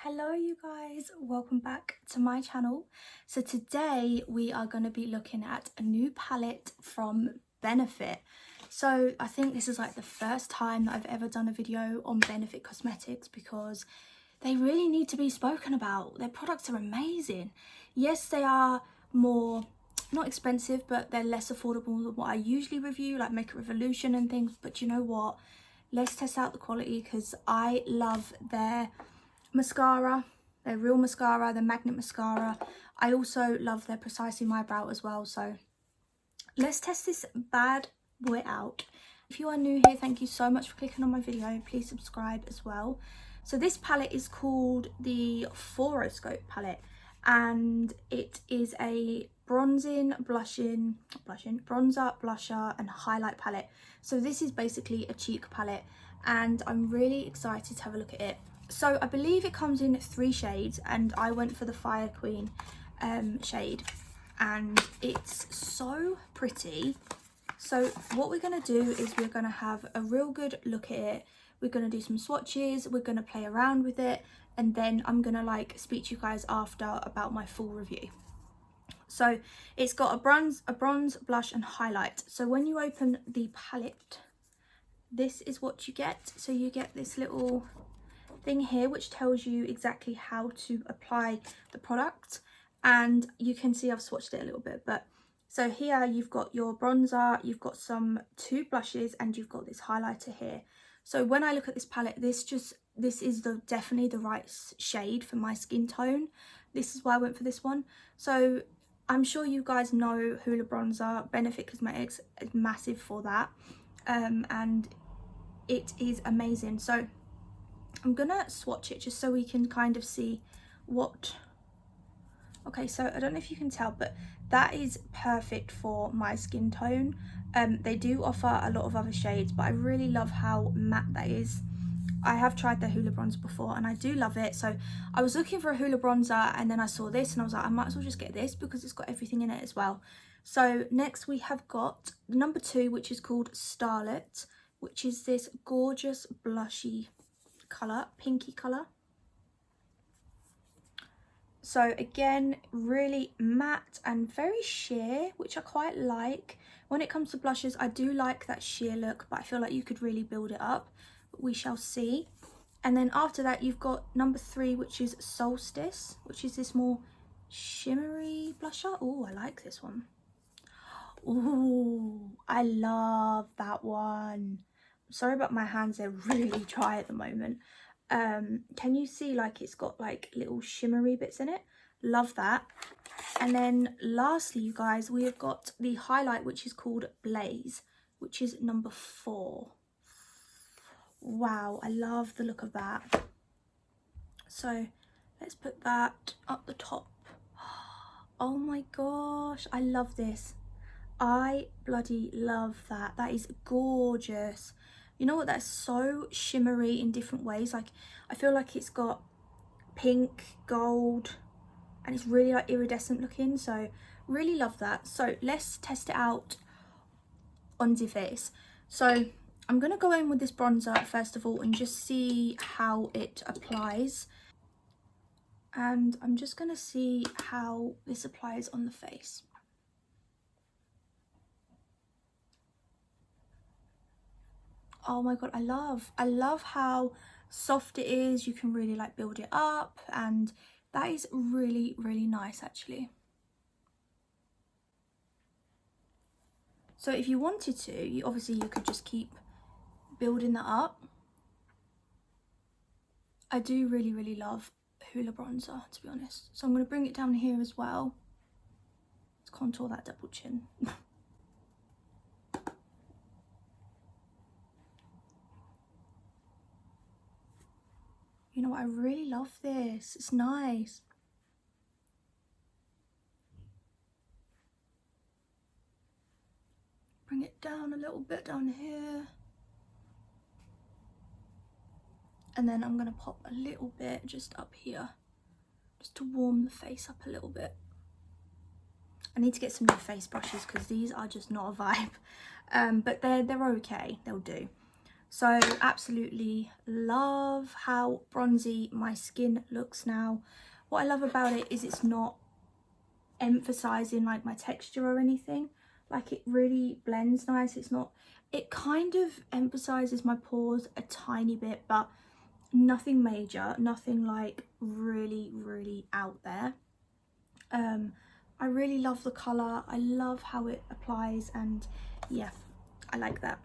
Hello you guys, welcome back to my channel. So today we are going to be looking at a new palette from Benefit. So I think this is like the first time that I've ever done a video on Benefit Cosmetics because they really need to be spoken about. Their products are amazing. Yes, they are more, not expensive, but they're less affordable than what I usually review, like Makeup Revolution and things. But you know what? Let's test out the quality because I love their mascara, their real mascara, their magnet mascara. I also love their Precisely My Brow as well. So let's test this bad boy out. If you are new here, thank you so much for clicking on my video. Please subscribe as well. So this palette is called the Fouroscope palette, and it is a bronzer, blusher and highlight palette. So this is basically a cheek palette and I'm really excited to have a look at it. So I believe it comes in 3 shades and I went for the Fire Queen shade, and it's so pretty. So what we're going to do is we're going to have a real good look at it. We're going to do some swatches, we're going to play around with it, and then I'm going to like speak to you guys after about my full review. So it's got a bronze, blush and highlight. So when you open the palette, this is what you get. So you get this little thing here which tells you exactly how to apply the product, and you can see I've swatched it a little bit. But so here you've got your bronzer, you've got 2 blushes, and you've got this highlighter here. So when I look at this palette, this is definitely the right shade for my skin tone. This is why I went for this one. So I'm sure you guys know Hoola Bronzer. Benefit Cosmetics is massive for that, and it is amazing. So I'm gonna swatch it just so we can kind of see what. Okay, so I don't know if you can tell, but that is perfect for my skin tone. They do offer a lot of other shades, but I really love how matte that is. I have tried the Hoola Bronzer before and I do love it. So I was looking for a Hoola Bronzer and then I saw this and I was like, I might as well just get this because it's got everything in it as well. So next we have got number 2, which is called Starlet, which is this gorgeous blushy colour, pinky colour. So again, really matte and very sheer, which I quite like. When it comes to blushes, I do like that sheer look, but I feel like you could really build it up. But we shall see. And then after that, you've got number 3, which is Solstice, which is this more shimmery blusher. Oh, I like this one. Oh, I love that one. Sorry about my hands, they're really dry at the moment. Can you see like it's got like little shimmery bits in it? Love that. And then lastly, you guys, we have got the highlight, which is called Blaze, which is number 4. Wow, I love the look of that. So let's put that up the top. Oh my gosh, I love this. I bloody love that. That is gorgeous. You know what, that's so shimmery in different ways. Like I feel like it's got pink, gold, and it's really like iridescent looking. So really love that. So let's test it out on the face. So I'm gonna go in with this bronzer first of all and just see how it applies. And I'm just gonna see how this applies on the face. Oh my god, I love how soft it is. You can really like build it up, and that is really, really nice actually. So if you wanted to, you could just keep building that up. I do really, really love Hoola Bronzer, to be honest. So I'm going to bring it down here as well. Let's contour that double chin. You know what, I really love this. It's nice. Bring it down a little bit down here. And then I'm going to pop a little bit just up here, just to warm the face up a little bit. I need to get some new face brushes because these are just not a vibe. But they're okay, they'll do. So absolutely love how bronzy my skin looks now. What I love about it is it's not emphasizing like my texture or anything. Like it really blends nice. It's not, it kind of emphasizes my pores a tiny bit, but nothing major, nothing like really out there. I really love the colour. I love how it applies, and yeah, I like that.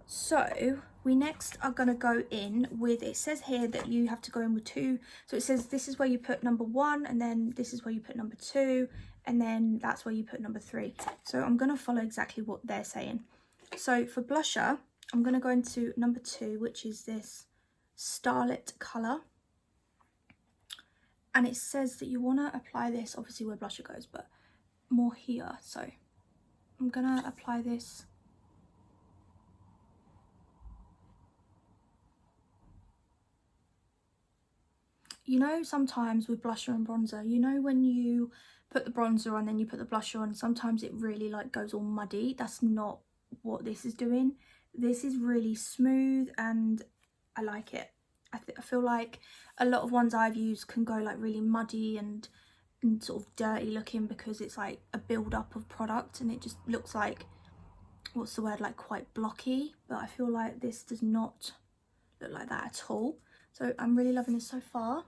So we next are going to go in with, it says here that you have to go in with two. So it says this is where you put number 1, and then this is where you put number 2, and then that's where you put number 3. So I'm going to follow exactly what they're saying. So for blusher, I'm going to go into number 2, which is this Starlit colour. And it says that you want to apply this, obviously where blusher goes, but more here. So I'm going to apply this you know, sometimes with blusher and bronzer, you know, when you put the bronzer on, then you put the blusher on, sometimes it really like goes all muddy. That's not what this is doing. This is really smooth and I like it. I feel like a lot of ones I've used can go like really muddy and sort of dirty looking because it's like a build up of product and it just looks like, what's the word, like quite blocky. But I feel like this does not look like that at all. So I'm really loving this so far.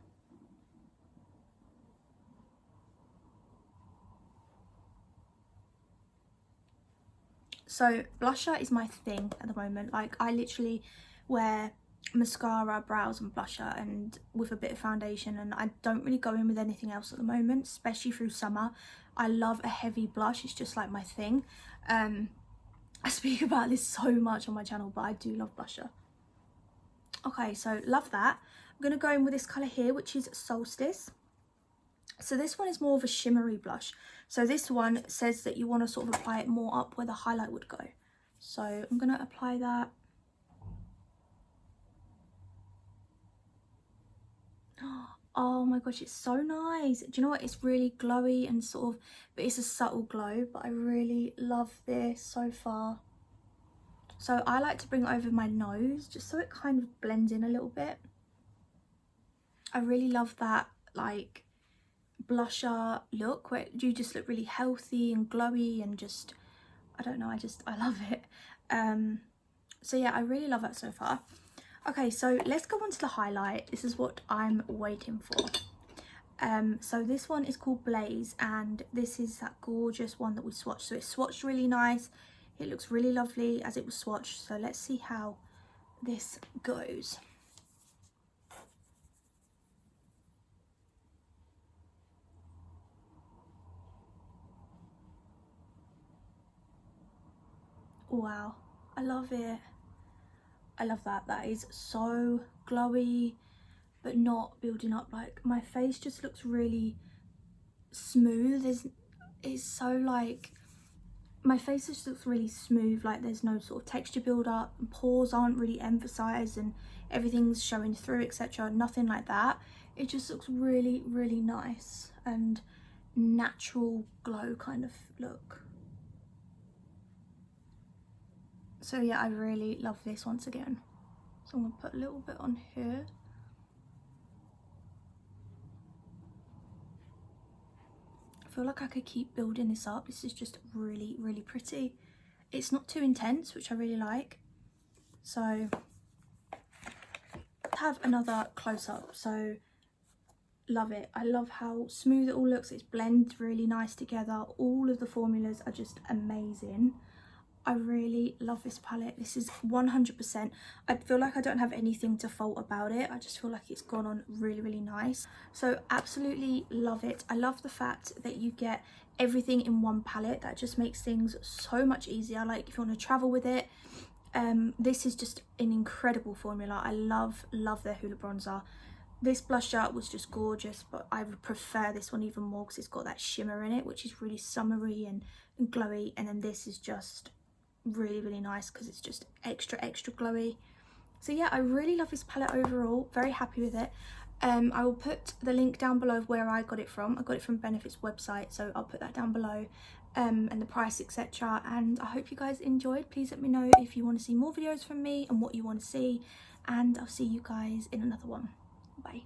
So blusher is my thing at the moment. Like I literally wear mascara, brows and blusher and with a bit of foundation, and I don't really go in with anything else at the moment, especially through summer. I love a heavy blush. It's just like my thing. I speak about this so much on my channel, but I do love blusher. Okay, so love that. I'm going to go in with this colour here, which is Solstice. So this one is more of a shimmery blush. So this one says that you want to sort of apply it more up where the highlight would go. So I'm going to apply that. Oh my gosh, it's so nice. Do you know what? It's really glowy and sort of, but it's a subtle glow. But I really love this so far. So I like to bring it over my nose just so it kind of blends in a little bit. I really love that like blusher look where you just look really healthy and glowy and just, I don't know, I love it. So yeah, I really love that so far. Okay, so let's go on to the highlight. This is what I'm waiting for. So this one is called Blaze, and this is that gorgeous one that we swatched. So it's swatched really nice. It looks really lovely as it was swatched. So let's see how this goes. Wow, I love it. I love that. That is so glowy, but not building up. Like my face just looks really smooth. It's so like, my face just looks really smooth. Like there's no sort of texture build up. Pores aren't really emphasized and everything's showing through, etc. Nothing like that. It just looks really nice and natural glow kind of look. So yeah, I really love this once again. So I'm going to put a little bit on here. I feel like I could keep building this up. This is just really pretty. It's not too intense, which I really like. So have another close-up. So love it. I love how smooth it all looks. It blends really nice together. All of the formulas are just amazing. I really love this palette. This is 100%. I feel like I don't have anything to fault about it. I just feel like it's gone on really nice. So absolutely love it. I love the fact that you get everything in one palette. That just makes things so much easier. Like if you want to travel with it, this is just an incredible formula. I love their Hoola bronzer. This blusher was just gorgeous, but I would prefer this one even more because it's got that shimmer in it, which is really summery and glowy. And then this is just really nice because it's just extra glowy. So yeah, I really love this palette overall. Very happy with it. I will put the link down below of where I got it from. I got it from Benefit's website, so I'll put that down below. and the price, etc. And I hope you guys enjoyed. Please let me know if you want to see more videos from me and what you want to see, and I'll see you guys in another one. Bye.